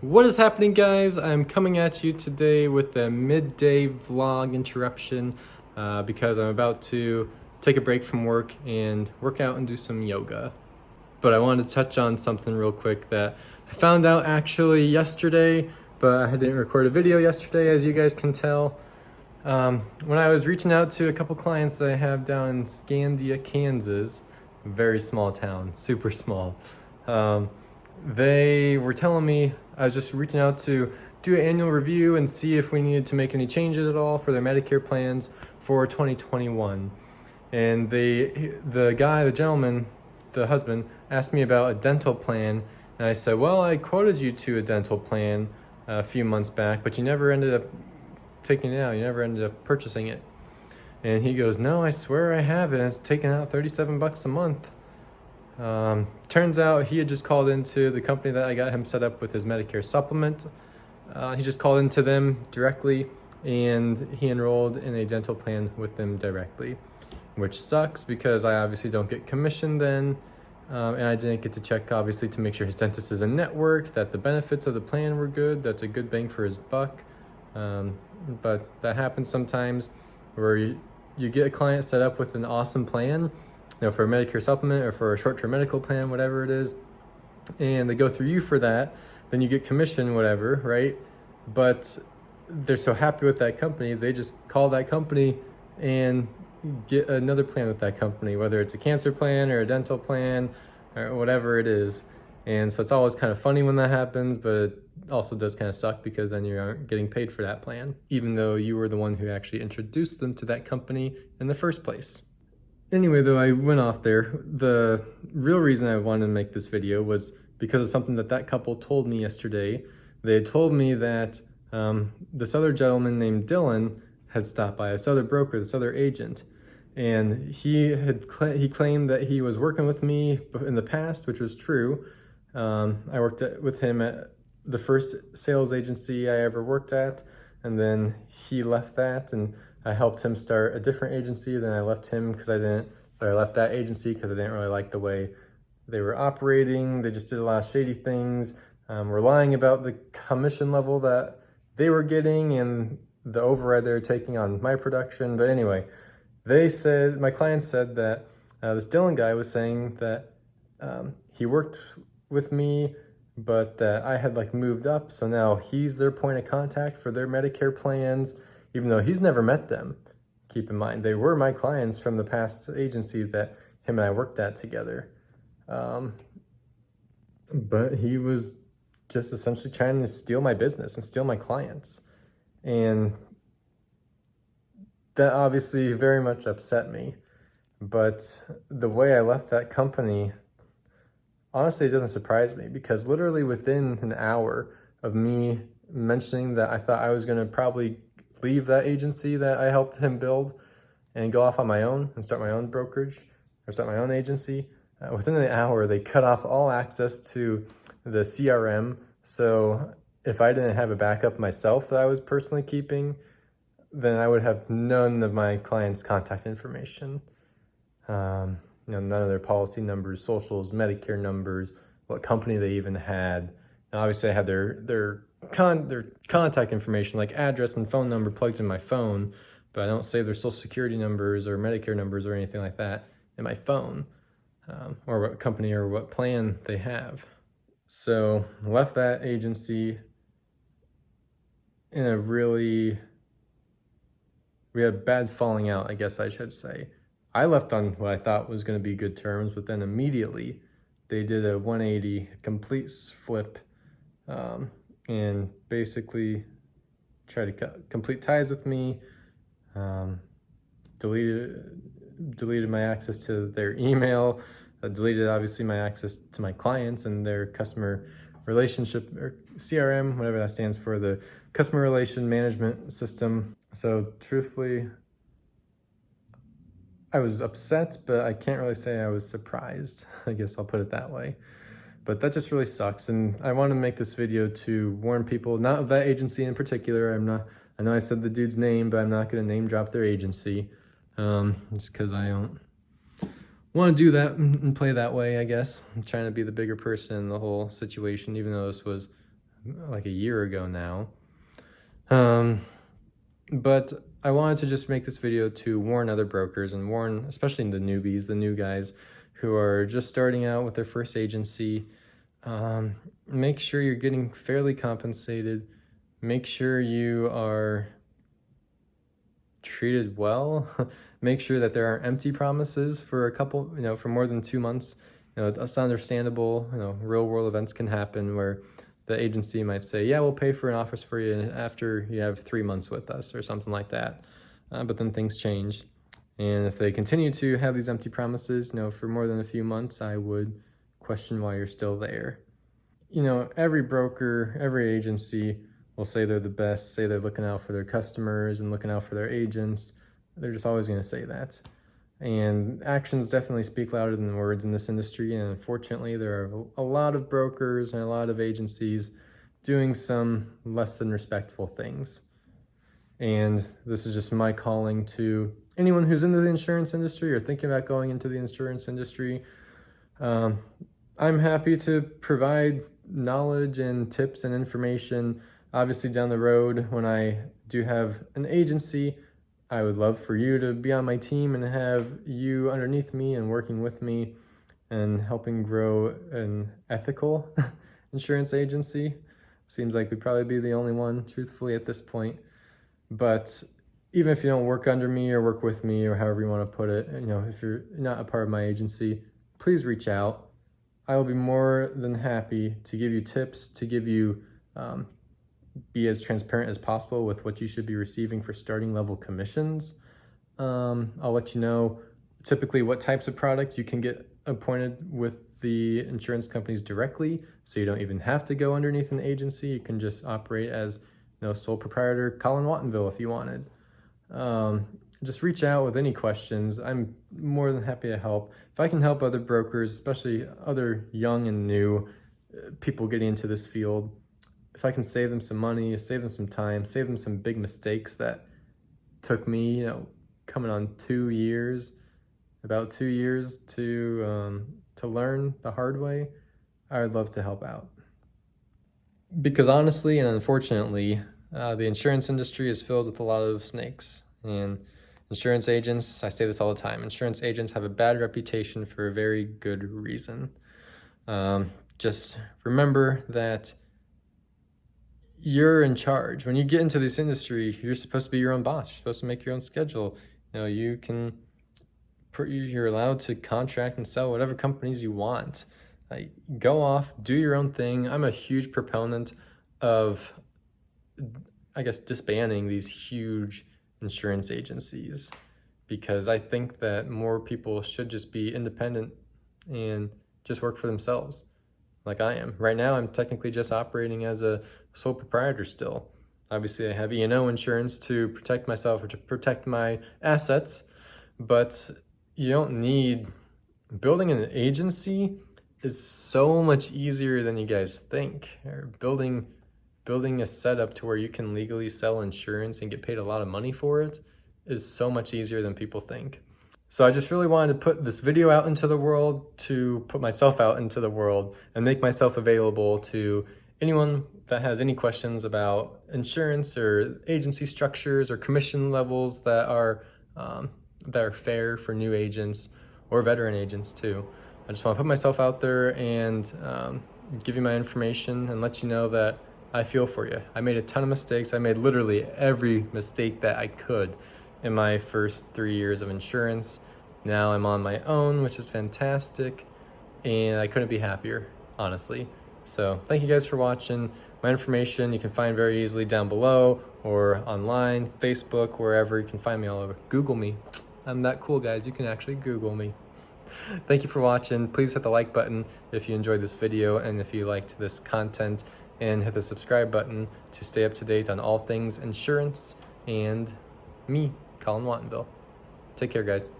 What is happening, guys? I'm coming at you today with a midday vlog interruption because I'm about to take a break from work and work out and do some yoga. But I wanted to touch on something real quick that I found out actually yesterday, but I didn't record a video yesterday, as you guys can tell. When I was reaching out to a couple clients that I have down in Scandia, Kansas, very small town, super small. They were telling me I was just reaching out to do an annual review and see if we needed to make any changes at all for their Medicare plans for 2021. And the gentleman, the husband, asked me about a dental plan. And I said, well, I quoted you to a dental plan a few months back, but you never ended up taking it out. You never ended up purchasing it. And he goes, no, I swear I have it. It's taken out $37 a month. Turns out he had just called into the company that I got him set up with his Medicare supplement. He just called into them directly and he enrolled in a dental plan with them directly, which sucks because I obviously don't get commission then. And I didn't get to check, obviously, to make sure his dentist is a network, that the benefits of the plan were good, that's a good bang for his buck. But that happens sometimes where you get a client set up with an awesome plan, for a Medicare supplement or for a short-term medical plan, whatever it is, and they go through you for that, then you get commission, whatever, right? But they're so happy with that company, they just call that company and get another plan with that company, whether it's a cancer plan or a dental plan or whatever it is. And so it's always kind of funny when that happens, but it also does kind of suck because then you aren't getting paid for that plan, even though you were the one who actually introduced them to that company in the first place. Anyway, though, I went off there. The real reason I wanted to make this video was because of something that couple told me yesterday. They had told me that this other gentleman named Dylan had stopped by, this other broker, this other agent, and he claimed that he was working with me in the past, which was true. I worked with him at the first sales agency I ever worked at, and then he left that, and I helped him start a different agency. Then I left him because I left that agency because I didn't really like the way they were operating. They just did a lot of shady things, were lying about the commission level that they were getting and the override they were taking on my production. But anyway, my clients said that this Dylan guy was saying that he worked with me, but that I had moved up. So now he's their point of contact for their Medicare plans, even though he's never met them. Keep in mind, they were my clients from the past agency that him and I worked at together. But he was just essentially trying to steal my business and steal my clients. And that obviously very much upset me. But the way I left that company, honestly, it doesn't surprise me, because literally within an hour of me mentioning that I thought I was going to probably leave that agency that I helped him build and go off on my own and start my own brokerage or start my own agency, within an hour they cut off all access to the CRM. So if I didn't have a backup myself that I was personally keeping, then I would have none of my clients' contact information. None of their policy numbers, socials, Medicare numbers, what company they even had. And obviously I had their contact information, like address and phone number, plugged in my phone, but I don't save their social security numbers or Medicare numbers or anything like that in my phone, or what company or what plan they have. So left that agency in we had bad falling out, I guess I should say. I left on what I thought was going to be good terms, but then immediately they did a 180 complete flip, and basically tried to cut complete ties with me, deleted my access to their email, deleted obviously my access to my clients and their customer relationship, or CRM, whatever that stands for, the customer relation management system. So truthfully, I was upset, but I can't really say I was surprised. I guess I'll put it that way. But that just really sucks. And I want to make this video to warn people, not of that agency in particular. I know I said the dude's name, but I'm not going to name drop their agency. Just because I don't want to do that and play that way, I guess. I'm trying to be the bigger person in the whole situation, even though this was like a year ago now. But I wanted to just make this video to warn other brokers and warn especially the newbies, the new guys who are just starting out with their first agency. Make sure you're getting fairly compensated. Make sure you are treated well. Make sure that there aren't empty promises for a couple, for more than 2 months. It's understandable, real world events can happen where the agency might say, yeah, we'll pay for an office for you after you have 3 months with us or something like that. But then things change. And if they continue to have these empty promises, for more than a few months, I would question why you're still there. Every broker, every agency will say they're the best, say they're looking out for their customers and looking out for their agents. They're just always going to say that. And actions definitely speak louder than words in this industry. And unfortunately, there are a lot of brokers and a lot of agencies doing some less than respectful things. And this is just my calling to anyone who's into the insurance industry or thinking about going into the insurance industry. I'm happy to provide knowledge and tips and information. Obviously, down the road, when I do have an agency, I would love for you to be on my team and have you underneath me and working with me and helping grow an ethical insurance agency. Seems like we'd probably be the only one, truthfully, at this point. But even if you don't work under me or work with me or however you want to put it, if you're not a part of my agency, please reach out. I will be more than happy to give you tips, to give you, be as transparent as possible with what you should be receiving for starting level commissions. I'll let you know typically what types of products you can get appointed with the insurance companies directly, so you don't even have to go underneath an agency. You can just operate as sole proprietor Colin Wattonville if you wanted. Just reach out with any questions. I'm more than happy to help. If I can help other brokers, especially other young and new people getting into this field, if I can save them some money, save them some time, save them some big mistakes that took me, coming on 2 years, about 2 years to learn the hard way, I would love to help out. Because honestly and unfortunately, the insurance industry is filled with a lot of snakes. And insurance agents, I say this all the time, insurance agents have a bad reputation for a very good reason. Just remember that you're in charge. When you get into this industry, you're supposed to be your own boss. You're supposed to make your own schedule. You're allowed to contract and sell whatever companies you want. Go off, do your own thing. I'm a huge proponent of, disbanding these huge insurance agencies, because I think that more people should just be independent and just work for themselves like I am. Right now, I'm technically just operating as a sole proprietor still. Obviously, I have E&O insurance to protect myself or to protect my assets, but you don't need, building an agency is so much easier than you guys think. Building a setup to where you can legally sell insurance and get paid a lot of money for it is so much easier than people think. So I just really wanted to put this video out into the world, to put myself out into the world and make myself available to anyone that has any questions about insurance or agency structures or commission levels that are fair for new agents or veteran agents too. I just want to put myself out there and give you my information and let you know that I feel for you. I made a ton of mistakes. I made literally every mistake that I could in my first 3 years of insurance. Now I'm on my own, which is fantastic, and I couldn't be happier, honestly. So thank you guys for watching. My information you can find very easily down below or online, Facebook, wherever. You can find me all over. Google me. I'm that cool, guys. You can actually Google me. Thank you for watching. Please hit the like button if you enjoyed this video and if you liked this content, and hit the subscribe button to stay up to date on all things insurance and me, Colin Wattonville. Take care, guys.